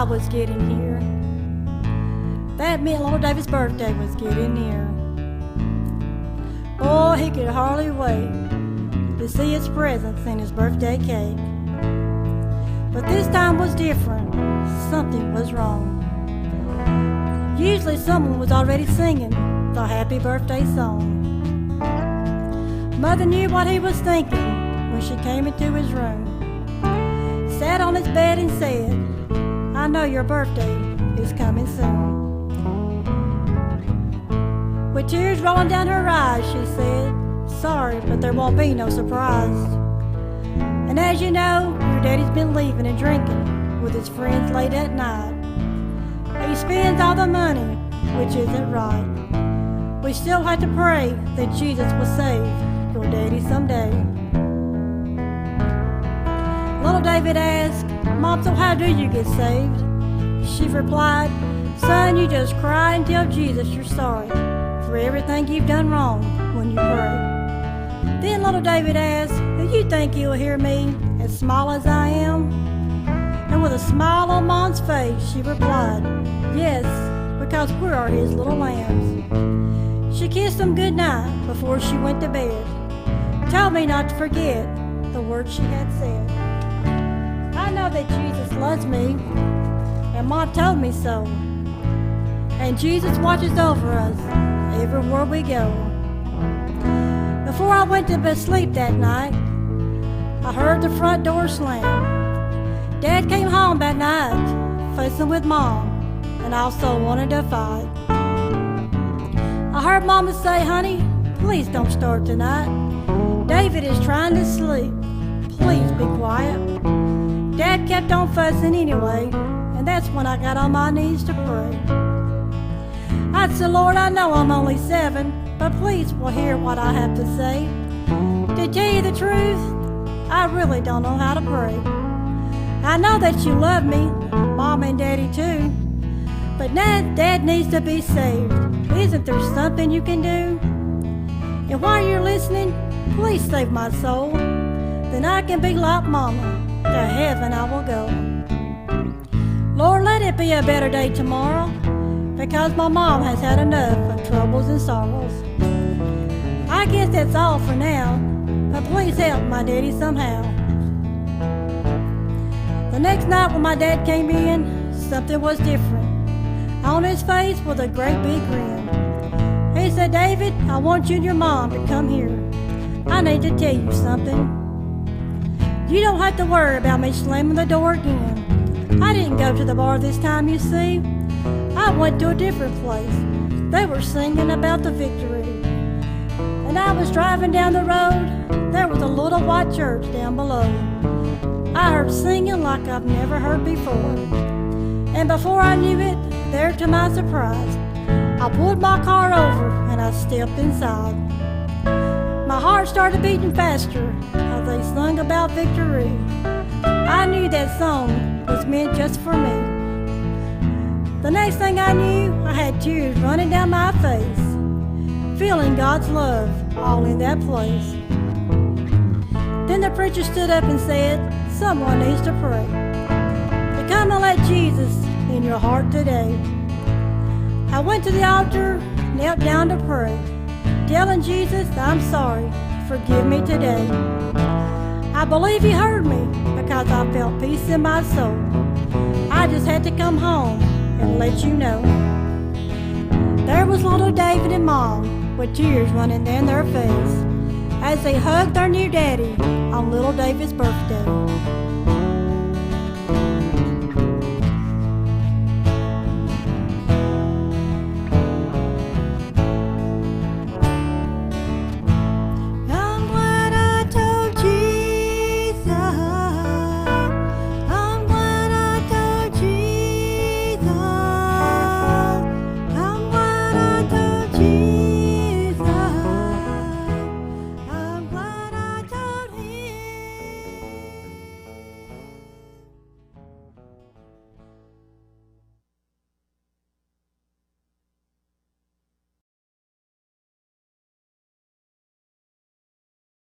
was getting here. That meant little David's birthday was getting near. Boy, he could hardly wait to see his presents in his birthday cake. But this time was different. Something was wrong. Usually someone was already singing the happy birthday song. Mother knew what he was thinking when she came into his room. Sat on his bed and said, "I know your birthday is coming soon." With tears rolling down her eyes, she said, "Sorry, but there won't be no surprise. And as you know, your daddy's been leaving and drinking with his friends late at night. He spends all the money, which isn't right. We still have to pray that Jesus will save your daddy someday." Little David asked, "Mom, so how do you get saved?" She replied, "Son, you just cry and tell Jesus you're sorry for everything you've done wrong when you pray." Then little David asked, "Do you think he'll hear me as small as I am?" And with a smile on Mom's face, she replied, "Yes, because we are his little lambs." She kissed him goodnight before she went to bed, told me not to forget the words she had said. I know that Jesus loves me, and Mom told me so. And Jesus watches over us everywhere we go. Before I went to sleep that night, I heard the front door slam. Dad came home that night, fussing with Mom, and also wanted to fight. I heard Mama say, "Honey, please don't start tonight. David is trying to sleep. Please be quiet." Dad kept on fussing anyway, and that's when I got on my knees to pray. I said, "Lord, I know I'm only 7, but please will hear what I have to say. To tell you the truth, I really don't know how to pray. I know that you love me, Mom and Daddy too, but now Dad needs to be saved. Isn't there something you can do? And while you're listening, please save my soul. Then I can be like Mama. To heaven I will go. Lord, let it be a better day tomorrow, because my mom has had enough of troubles and sorrows. I guess that's all for now, but please help my daddy somehow." The next night when my dad came in, something was different. On his face was a great big grin. He said, "David, I want you and your mom to come here. I need to tell you something. You don't have to worry about me slamming the door again. I didn't go to the bar this time, you see. I went to a different place. They were singing about the victory. And I was driving down the road. There was a little white church down below. I heard singing like I've never heard before. And before I knew it, there to my surprise, I pulled my car over and I stepped inside. My heart started beating faster as they sung about victory. I knew that song was meant just for me. The next thing I knew, I had tears running down my face, feeling God's love all in that place. Then the preacher stood up and said, "Someone needs to pray. To come and let Jesus in your heart today." I went to the altar, knelt down to pray, telling Jesus, "I'm sorry, forgive me today." I believe he heard me because I felt peace in my soul. I just had to come home and let you know. There was little David and Mom with tears running down their face as they hugged their new daddy on little David's birthday.